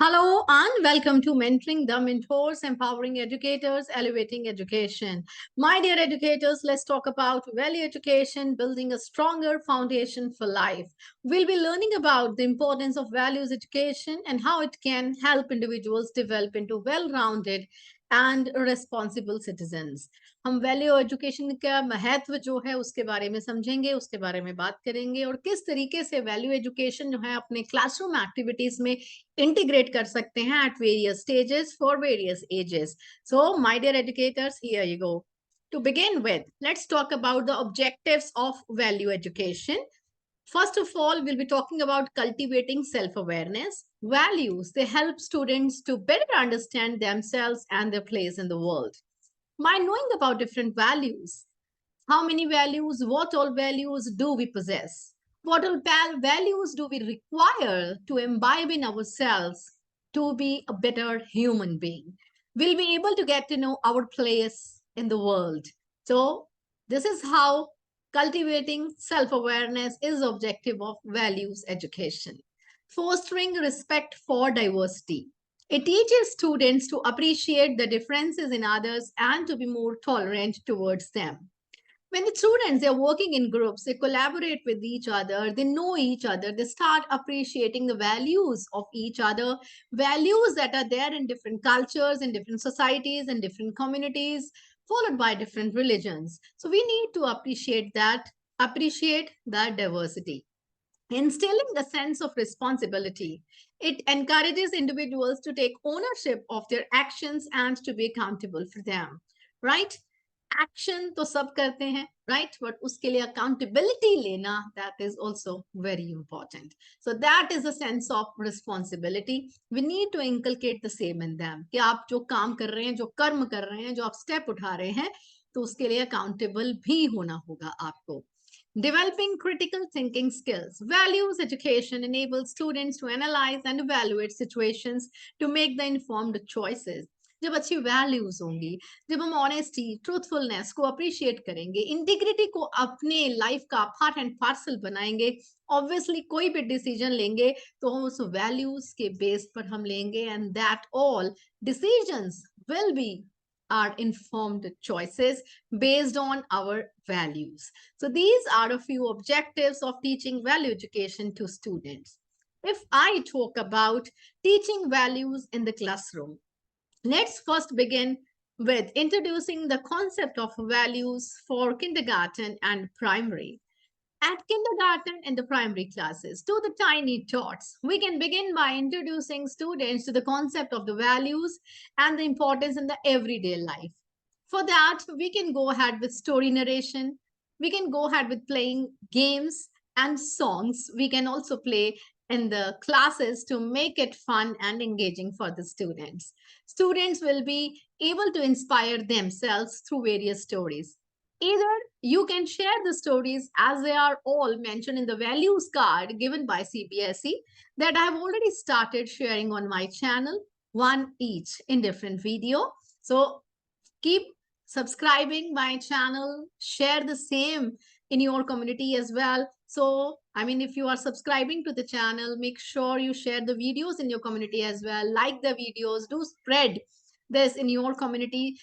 Hello and welcome to Mentoring the Mentors, Empowering Educators, Elevating Education. My dear educators, let's talk about value education, building a stronger foundation for life. We'll be learning about the importance of values education and how it can help individuals develop into well-rounded and responsible citizens. हम value education का महत्व जो है उसके बारे में समझेंगे, उसके बारे में बात करेंगे और किस तरीके से वैल्यू एजुकेशन जो है अपने क्लासरूम एक्टिविटीज में integrate kar sakte hain at various stages for various ages. So, my dear educators, here you go. To begin with, let's talk about the objectives of value education. First of all, we'll be talking about cultivating self-awareness. Values, they help students to better understand themselves and their place in the world. By knowing about different values, how many values, what all values do we possess? What all values do we require to imbibe in ourselves to be a better human being? We'll be able to get to know our place in the world. So, this is how cultivating self awareness is objective of values education. Fostering respect for diversity. It teaches students to appreciate the differences in others and to be more tolerant towards them. When the students are working in groups, they collaborate with each other, they know each other, they start appreciating the values of each other, values that are there in different cultures, in different societies, in different communities, followed by different religions. So we need to appreciate that diversity. Instilling the sense of responsibility. It encourages individuals to take ownership of their actions and to be accountable for them, right? Action तो सब करते हैं right but उसके लिए accountability लेना that is also very important so that is a sense of responsibility we need to inculcate the same in them कि आप जो काम कर रहे हैं जो कर्म कर रहे हैं जो आप स्टेप उठा रहे हैं तो उसके लिए अकाउंटेबल भी होना होगा आपको. Developing critical thinking skills. Values education enables students to analyze and evaluate situations to make the informed choices. जब अच्छी वैल्यूज होंगी, जब हम ऑनेस्टी ट्रूथफुलनेस को अप्रिशिएट करेंगे, इंटीग्रिटी को अपने लाइफ का पार्ट एंड पार्सल बनाएंगे, ऑब्वियसली कोई भी डिसीजन लेंगे तो हम उस वैल्यूज के बेस पर हम लेंगे and that all decisions will be are informed choices based on our values. So these are a few objectives of teaching value education to students. If I talk about teaching values in the classroom, let's first begin with introducing the concept of values for kindergarten and primary. At kindergarten and the primary classes, to the tiny tots, we can begin by introducing students to the concept of the values and the importance in the everyday life. For that, we can go ahead with story narration. We can go ahead with playing games and songs. We can also play in the classes to make it fun and engaging for the students. Students will be able to inspire themselves through various stories. Either you can share the stories as they are all mentioned in the values card given by CBSE that I have already started sharing on my channel, one each in different video. So keep subscribing my channel, share the same in your community as well. So, I mean, if you are subscribing to the channel, make sure you share the videos in your community as well. Like the videos, do spread this in your community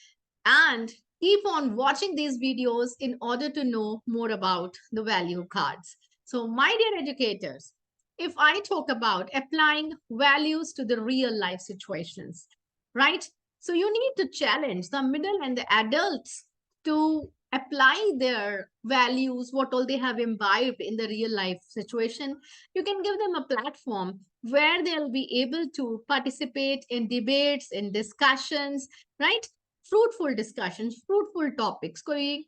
and keep on watching these videos in order to know more about the value cards. So, my dear educators, if I talk about applying values to the real life situations, right? So you need to challenge the middle and the adults to apply their values, what all they have imbibed in the real life situation. You can give them a platform where they'll be able to participate in debates, in discussions, right? Fruitful discussions, fruitful topics. कोई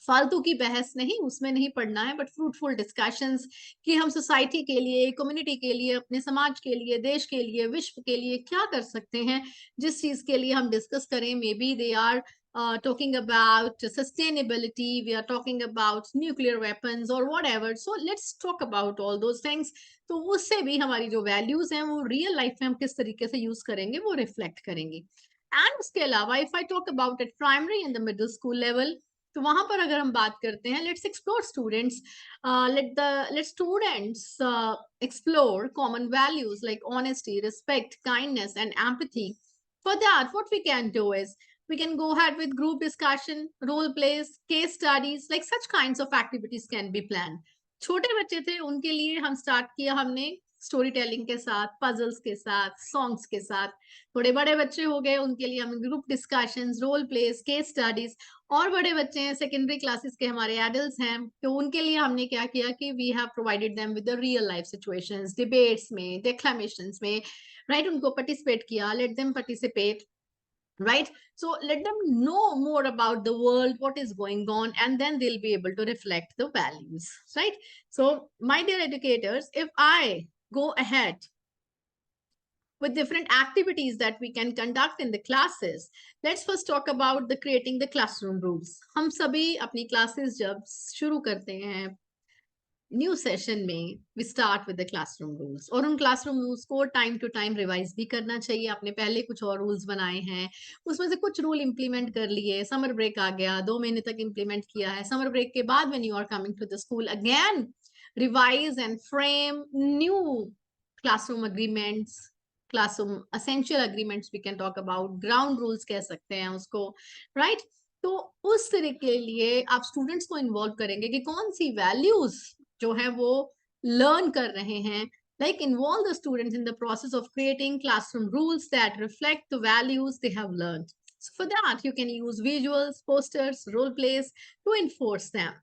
फालतू की बहस नहीं, उसमें नहीं पढ़ना है, but fruitful discussions कि हम सोसाइटी के लिए, कम्युनिटी के लिए, अपने समाज के लिए, देश के लिए, विश्व के लिए क्या कर सकते हैं, जिस चीज के लिए हम डिस्कस करें. Maybe they are talking about sustainability, we are talking about nuclear weapons or whatever. So let's talk about all those things. तो उससे भी हमारी जो वैल्यूज हैं वो रियल लाइफ में हम किस तरीके से यूज करेंगे वो रिफ्लेक्ट करेंगे. एंड उसके अलावा if I talk about eight primary and the middle school level, तो वहां पर अगर हम बात करते हैं, let's explore students, let students explore common values like honesty, respect, kindness and empathy. For that, what we can do is we can go ahead with group discussion, role plays, case studies, like such kinds of activities can be planned. छोटे बच्चे थे उनके लिए हम start किया हमने story telling के साथ, पजल्स के साथ, सॉन्ग्स के साथ। थोड़े बड़े बच्चे हो गए उनके लिए हम group discussions, role plays, case studies. और बड़े बच्चे हैं, सेकेंडरी क्लासेस के हमारे एडल्ट्स हैं, तो उनके लिए हमने क्या किया कि we have provided them with the real life situations, debates में, डिक्लेमेशंस में, राइट, उनको पार्टिसिपेट किया, let them participate, right? So let them know more about the world, what is going on, and then they'll be able to reflect the values, right? So my dear educators, if I go ahead with different activities that we can conduct in the classes, let's first talk about the creating the classroom rules. हम सभी अपनी classes जब शुरू करते हैं new session में, we start with the classroom rules, और उन क्लासरूम रूल्स को टाइम टू टाइम रिवाइज भी करना चाहिए। आपने पहले कुछ और रूल्स बनाए हैं, उसमें से कुछ रूल इंप्लीमेंट कर लिए, समर ब्रेक आ गया, 2 महीने तक इंप्लीमेंट किया है, समर ब्रेक के बाद when you are coming to the school again, revise and frame new classroom agreements, classroom essential agreements we can talk about, ground rules कह सकते हैं उसको, राइट? तो उस तरह के लिए आप स्टूडेंट्स को इन्वॉल्व करेंगे कि कौन सी वैल्यूज जो है वो लर्न कर रहे हैं, like involve the students in the process of creating classroom rules that reflect the values they have learned. So for that you can use visuals, posters, role plays to enforce them.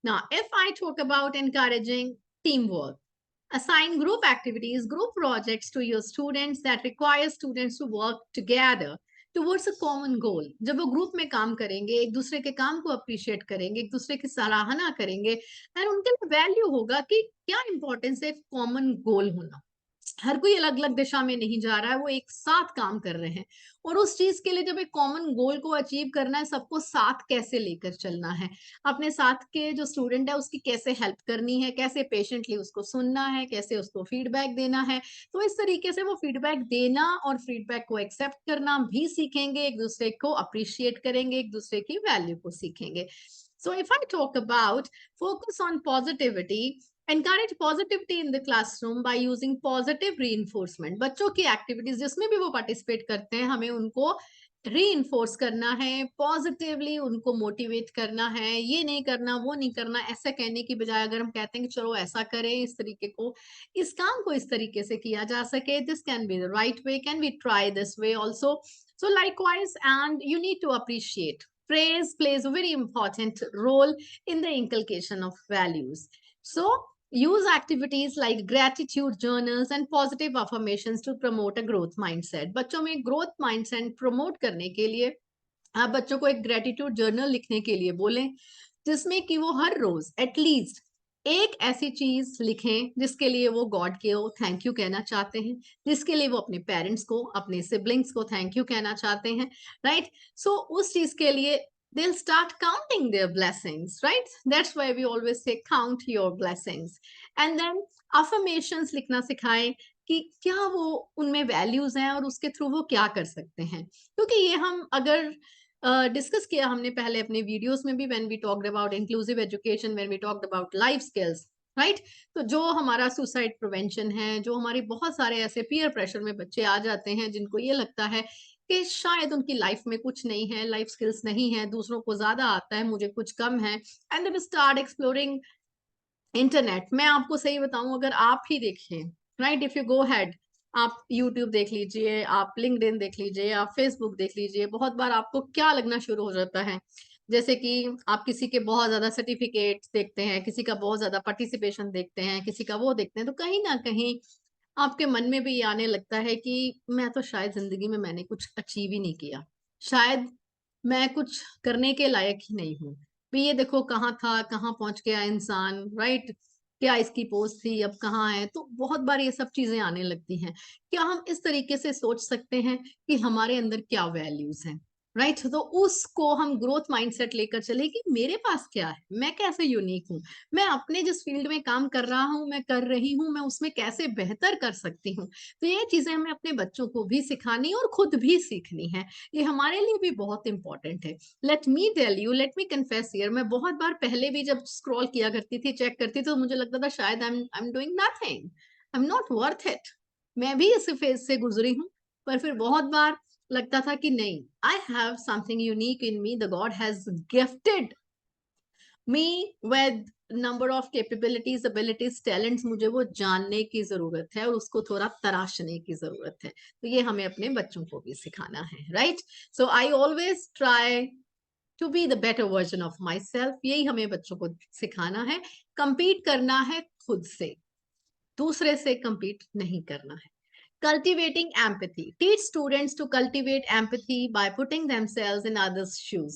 Now if I talk about encouraging teamwork, assign group activities, group projects to your students that require students to work together towards a common goal. जब वो group में काम करेंगे, एक दूसरे के काम को अप्रिशिएट करेंगे, एक दूसरे की सराहना करेंगे, एंड उनके लिए वैल्यू होगा कि क्या इंपॉर्टेंस है कॉमन गोल होना। हर कोई अलग अलग दिशा में नहीं जा रहा है, वो एक साथ काम कर रहे हैं, और उस चीज के लिए जब एक कॉमन गोल को अचीव करना है, सबको साथ कैसे लेकर चलना है, अपने साथ के जो स्टूडेंट है उसकी कैसे हेल्प करनी है, कैसे पेशेंटली उसको सुनना है, कैसे उसको फीडबैक देना है। तो इस तरीके से वो फीडबैक देना और फीडबैक को एक्सेप्ट करना भी सीखेंगे, एक दूसरे को अप्रिशिएट करेंगे, एक दूसरे की वैल्यू को सीखेंगे। So if I talk about focus on positivity, encourage positivity in the classroom by using positive reinforcement. बच्चों की एक्टिविटीज जिसमें भी वो पार्टिसिपेट करते हैं, हमें उनको रीइंफोर्स करना है, पॉजिटिवली उनको मोटिवेट करना है, ये नहीं करना, वो नहीं करना, ऐसा कहने की बजाय अगर हम कहते हैं कि चलो ऐसा करें, इस तरीके को, इस काम को इस तरीके से किया जा सके, this can be the right way, can we try this way also. So likewise, and you need to appreciate. Praise plays a very important role in the inculcation of values. So use activities like gratitude journals and positive affirmations to promote a growth mindset. बच्चों में growth mindset promote करने के लिए आप बच्चों को एक gratitude journal लिखने के लिए बोलें, जिसमें कि वो हर रोज एटलीस्ट एक ऐसी चीज लिखें जिसके लिए वो गॉड के थैंक यू कहना चाहते हैं, जिसके लिए वो अपने पेरेंट्स को, अपने सिबलिंग्स को थैंक यू कहना चाहते हैं, राइट? सो उस चीज के लिए they'll start counting their blessings, right? That's why we always say count your blessings. And then affirmations लिखना सिखाएं कि क्या वो उनमें वैल्यूज हैं और उसके थ्रू वो क्या कर सकते हैं, क्योंकि ये हम अगर डिस्कस किया हमने पहले अपने वीडियोस में भी, when we talked about inclusive education, when we talked about life skills, right? तो जो हमारा सुसाइड प्रिवेंशन है, जो हमारी बहुत सारे ऐसे पीयर प्रेशर में बच्चे आ जाते हैं जिनको ये लगता है कि शायद उनकी लाइफ में कुछ नहीं है, लाइफ स्किल्स नहीं है, दूसरों को ज्यादा आता है, मुझे कुछ कम है, and they start exploring internet. मैं आपको सही बताऊं, अगर आप ही देखें, right, if you go had, आप यूट्यूब देख लीजिए, आप लिंक्डइन देख लीजिए, आप फेसबुक देख लीजिए, बहुत बार आपको क्या लगना शुरू हो जाता है, जैसे कि आप किसी के बहुत ज्यादा सर्टिफिकेट देखते हैं, किसी का बहुत ज्यादा पार्टिसिपेशन देखते हैं, किसी का वो देखते हैं, तो कहीं ना कहीं आपके मन में भी ये आने लगता है कि मैं तो शायद जिंदगी में मैंने कुछ अचीव ही नहीं किया, शायद मैं कुछ करने के लायक ही नहीं हूँ, भी ये देखो कहाँ था, कहाँ पहुंच गया इंसान, राइट? क्या इसकी पोस्ट थी, अब कहाँ है? तो बहुत बार ये सब चीजें आने लगती हैं। क्या हम इस तरीके से सोच सकते हैं कि हमारे अंदर क्या वैल्यूज हैं? राइट तो उसको हम ग्रोथ माइंडसेट लेकर चले कि मेरे पास क्या है, मैं कैसे यूनिक हूँ, मैं अपने जिस फील्ड में काम कर रहा हूँ, मैं कर रही हूँ, मैं उसमें कैसे बेहतर कर सकती हूँ। तो ये चीजें हमें अपने बच्चों को भी सिखानी और खुद भी सीखनी है। ये हमारे लिए भी बहुत इंपॉर्टेंट है। Let me tell you, let me confess here, मैं बहुत बार पहले भी जब स्क्रॉल किया करती थी, चेक करती थी, तो मुझे लगता था शायद I am doing nothing, I am not worth it. मैं भी इस फेज से गुजरी हूँ। पर फिर बहुत बार लगता था कि नहीं, I have something unique in me, the God has gifted me with number of capabilities, abilities, talents. मुझे वो जानने की जरूरत है और उसको थोड़ा तराशने की जरूरत है। तो ये हमें अपने बच्चों को भी सिखाना है, right. So I always try to be the better version of myself. यही हमें बच्चों को सिखाना है। compete करना है खुद से, दूसरे से compete नहीं करना है। Cultivating empathy. Teach students to cultivate empathy by putting themselves in others' shoes.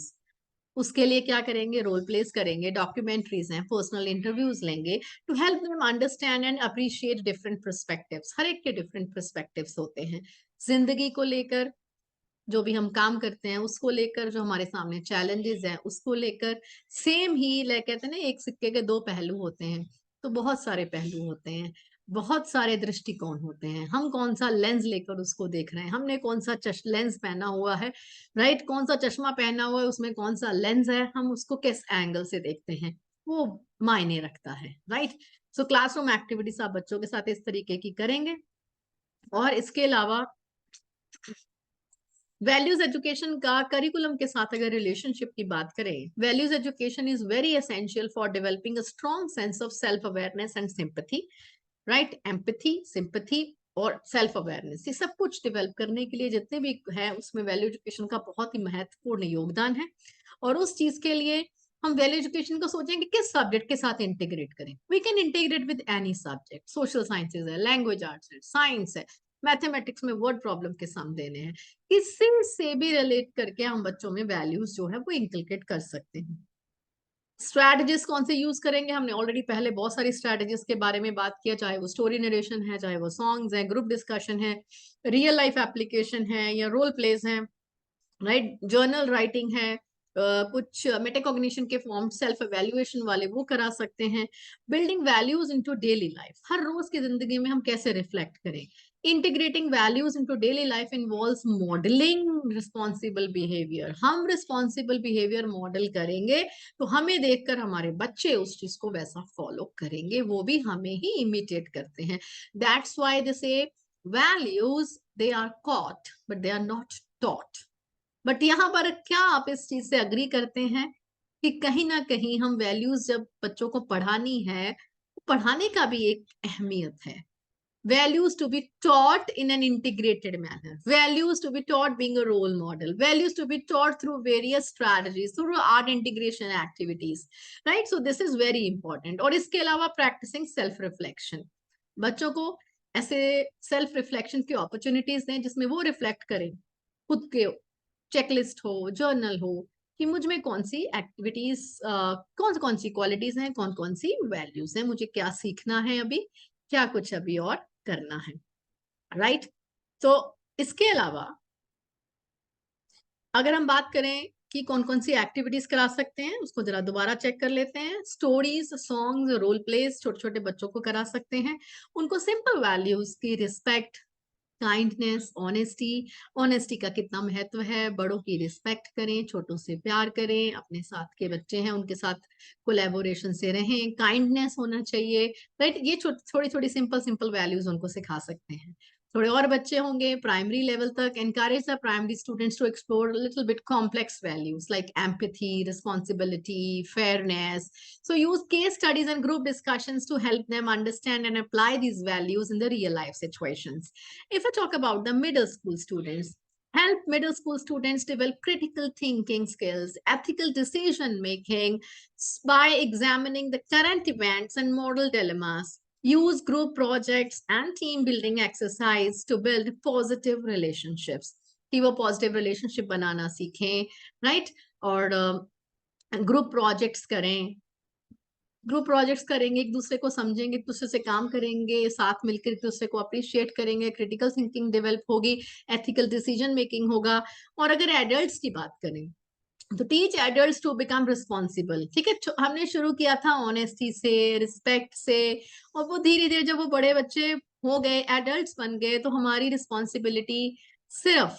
उसके लिए क्या करेंगे? रोल प्लेस करेंगे, डॉक्यूमेंट्रीज हैं, पर्सनल इंटरव्यूज लेंगे to help them understand and appreciate different perspectives. हर एक के डिफरेंट पर्सपेक्टिव्स होते हैं जिंदगी को लेकर, जो भी हम काम करते हैं उसको लेकर, जो हमारे सामने चैलेंजेस हैं उसको लेकर। सेम ही कहते हैं ना, एक सिक्के के दो पहलू होते हैं। तो बहुत सारे पहलू होते हैं, बहुत सारे दृष्टिकोण होते हैं। हम कौन सा लेंस लेकर उसको देख रहे हैं, हमने कौन सा लेंस पहना हुआ है, राइट, कौन सा चश्मा पहना हुआ है, उसमें कौन सा लेंस है, हम उसको किस एंगल से देखते हैं, वो मायने रखता है, राइट। सो क्लासरूम एक्टिविटीज आप बच्चों के साथ इस तरीके की करेंगे। और इसके अलावा वैल्यूज एजुकेशन का करिकुलम के साथ अगर रिलेशनशिप की बात करें, values education is very essential for developing a strong sense of self awareness and sympathy, right. Empathy, sympathy और सेल्फ अवेयरनेस, ये सब कुछ डेवलप करने के लिए जितने भी है उसमें वैल्यू एजुकेशन का बहुत ही महत्वपूर्ण योगदान है। और उस चीज के लिए हम वैल्यू एजुकेशन को सोचें कि किस सब्जेक्ट के साथ इंटीग्रेट करें। We can integrate with any subject, social sciences है, लैंग्वेज आर्ट्स है, साइंस है, मैथमेटिक्स में वर्ड प्रॉब्लम के सम देने हैं, किसी से भी रिलेट करके हम बच्चों में वैल्यूज जो है वो इंकलकेट कर सकते हैं। स्ट्रैटेजीज कौन से यूज करेंगे? हमने ऑलरेडी पहले बहुत सारी स्ट्रैटेजीज के बारे में बात किया, चाहे वो स्टोरी नरेशन है, चाहे वो सॉन्ग्स है, ग्रुप डिस्कशन है, रियल लाइफ एप्लीकेशन है या रोल प्लेस है, राइट, जर्नल राइटिंग है, कुछ मेटाकॉग्निशन के फॉर्म सेल्फ एवेल्युएशन वाले वो करा सकते हैं। Building values into daily life, हर रोज की जिंदगी में हम कैसे रिफ्लेक्ट करें। Integrating values into daily life involves modelling responsible behaviour. हम रिस्पॉन्सिबल बिहेवियर मॉडल करेंगे तो हमें देखकर हमारे बच्चे उस चीज को वैसा फॉलो करेंगे, वो भी हमें ही इमिटेट करते हैं। That's why they say values they are caught but they are not taught. But यहाँ पर क्या आप इस चीज से अग्री करते हैं कि कहीं ना कहीं हम वैल्यूज जब बच्चों को पढ़ानी है, पढ़ाने का भी एक अहमियत है। Values to be taught in an integrated manner. Values to be taught being a role model. Values to be taught through various strategies, through art integration activities. Right? So this is very important. और इसके अलावा practicing self reflection. बच्चों को ऐसे self reflection की opportunities दें जिसमें वो रिफ्लेक्ट करें खुद के, चेकलिस्ट हो, जर्नल हो, कि मुझ में कौन सी एक्टिविटीज, कौन कौन सी क्वालिटीज हैं, कौन कौन सी वैल्यूज हैं, मुझे क्या सीखना है अभी, क्या कुछ अभी और करना है, राइट। तो इसके अलावा अगर हम बात करें कि कौन कौन सी एक्टिविटीज करा सकते हैं, उसको जरा दोबारा चेक कर लेते हैं। स्टोरीज, सॉन्ग्स, रोल प्लेस छोटे छोटे बच्चों को करा सकते हैं। उनको सिंपल वैल्यूज की रिस्पेक्ट, काइंडनेस, ऑनेस्टी, ऑनेस्टी का कितना महत्व है, बड़ों की रिस्पेक्ट करें, छोटों से प्यार करें, अपने साथ के बच्चे हैं उनके साथ कोलैबोरेशन से रहें, काइंडनेस होना चाहिए, राइट। ये थोड़ी थोड़ी सिंपल सिंपल वैल्यूज उनको सिखा सकते हैं। थोड़े और बच्चे होंगे प्राइमरी लेवल तक, encourage the primary students to explore a little bit complex values like empathy, responsibility, fairness. So use case studies and group discussions to help them understand and apply these values in the real life situations. If I talk about the middle school students, help middle school students develop critical thinking skills, ethical decision making by examining the current events and moral dilemmas. Use group projects and team building exercise to build positive relationships. कि वो positive relationship बनाना सीखें, right. और group projects करें, group projects करेंगे, एक दूसरे को समझेंगे, एक दूसरे से काम करेंगे, साथ मिलकर एक दूसरे को अप्रिशिएट करेंगे, क्रिटिकल थिंकिंग डेवलप होगी, एथिकल डिसीजन मेकिंग होगा। और अगर एडल्ट्स की बात करें तो teach adults to become responsible. ठीक है, हमने शुरू किया था ऑनेस्टी से, रिस्पेक्ट से, और वो धीरे धीरे जब वो बड़े बच्चे हो गए, एडल्ट्स बन गए, तो हमारी रिस्पॉन्सिबिलिटी सिर्फ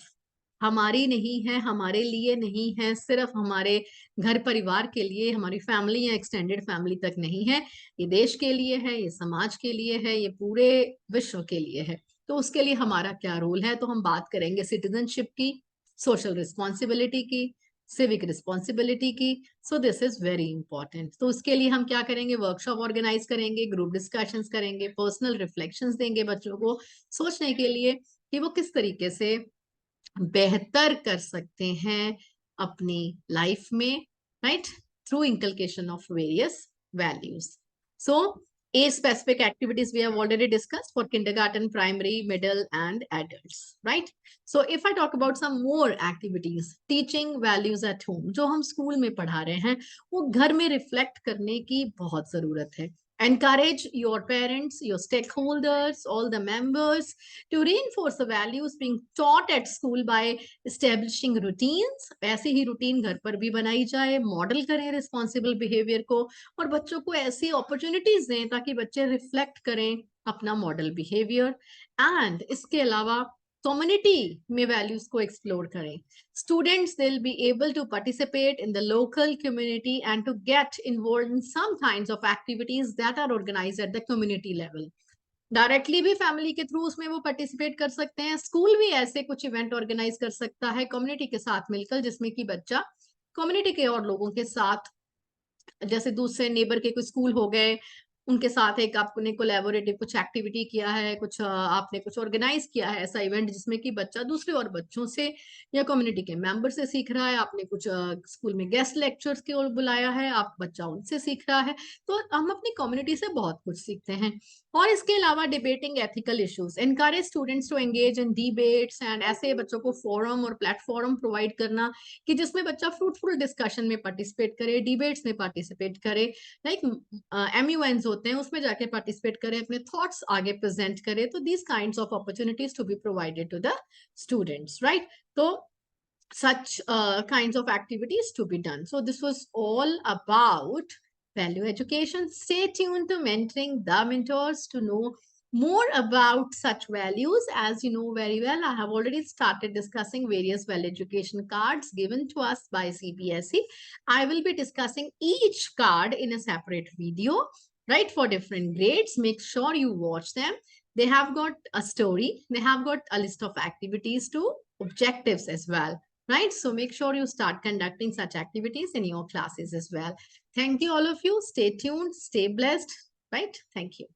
हमारी नहीं है, हमारे लिए नहीं है, सिर्फ हमारे घर परिवार के लिए, हमारी फैमिली या एक्सटेंडेड फैमिली तक नहीं है, ये देश के लिए है, ये समाज के लिए है, ये पूरे विश्व के लिए है। तो उसके लिए हमारा क्या रोल है, तो हम बात करेंगे सिटीजनशिप की, सोशल रिस्पॉन्सिबिलिटी की, सिविक रिस्पॉन्सिबिलिटी की। So this is very important. तो उसके लिए हम क्या करेंगे, वर्कशॉप ऑर्गेनाइज करेंगे, ग्रुप डिस्कशंस करेंगे, पर्सनल रिफ्लेक्शंस देंगे बच्चों को सोचने के लिए कि वो किस तरीके से बेहतर कर सकते हैं अपनी लाइफ में, right, through inculcation of various values. So age specific activities we have already discussed for kindergarten, primary, middle and adults, right? So if I talk about some more activities, teaching values at home, जो हम school में पढ़ा रहे हैं वो घर में reflect करने की बहुत जरूरत है। Encourage your parents, your stakeholders, all the members to reinforce the values being taught at school by establishing routines। ऐसे ही रूटीन घर पर भी बनाई जाए, मॉडल करें रिस्पॉन्सिबल बिहेवियर को, और बच्चों को ऐसी अपॉर्चुनिटीज दें ताकि बच्चे रिफ्लेक्ट करें अपना मॉडल बिहेवियर। एंड इसके अलावा कम्युनिटी में वैल्यूज को एक्सप्लोर करें। Students they'll be able to participate in the local community and to get involved in some kinds of activities that are organized at the community level। Directly भी family के through उसमें वो participate कर सकते हैं, school भी ऐसे कुछ इवेंट ऑर्गेनाइज कर सकता है कम्युनिटी के साथ मिलकर, जिसमें कि बच्चा कम्युनिटी के और लोगों के साथ, जैसे दूसरे नेबर के कुछ स्कूल हो गए, उनके साथ एक आपने कोलैबोरेटिव कुछ एक्टिविटी किया है, कुछ आपने कुछ ऑर्गेनाइज किया है ऐसा इवेंट जिसमें कि बच्चा दूसरे और बच्चों से या कम्युनिटी के मेंबर से सीख रहा है, आपने कुछ स्कूल में गेस्ट लेक्चर्स के और बुलाया है, आप बच्चा उनसे सीख रहा है। तो हम अपनी कम्युनिटी से बहुत कुछ सीखते हैं। और इसके अलावा debating ethical issues, encourage students to engage in debates, and ऐसे बच्चों को फोरम और प्लेटफॉर्म प्रोवाइड करना कि जिसमें बच्चा फ्रूटफुल डिस्कशन में पार्टिसिपेट करे, डिबेट्स में पार्टिसिपेट करे, लाइक MUNs होते हैं उसमें जाके पार्टिसिपेट करे, अपने थॉट्स आगे प्रेजेंट करे। तो these kinds of opportunities to be provided to the students, right? तो such kinds of activities to be done. So this was all about value education. Stay tuned to Mentoring the Mentors to know more about such values. As you know very well, I have already started discussing various value education cards given to us by CBSE. I will be discussing each card in a separate video, right, for different grades. Make sure you watch them. They have got a story, they have got a list of activities too, objectives as well, right? So make sure you start conducting such activities in your classes as well. Thank you, all of you. Stay tuned, stay blessed, right? Thank you.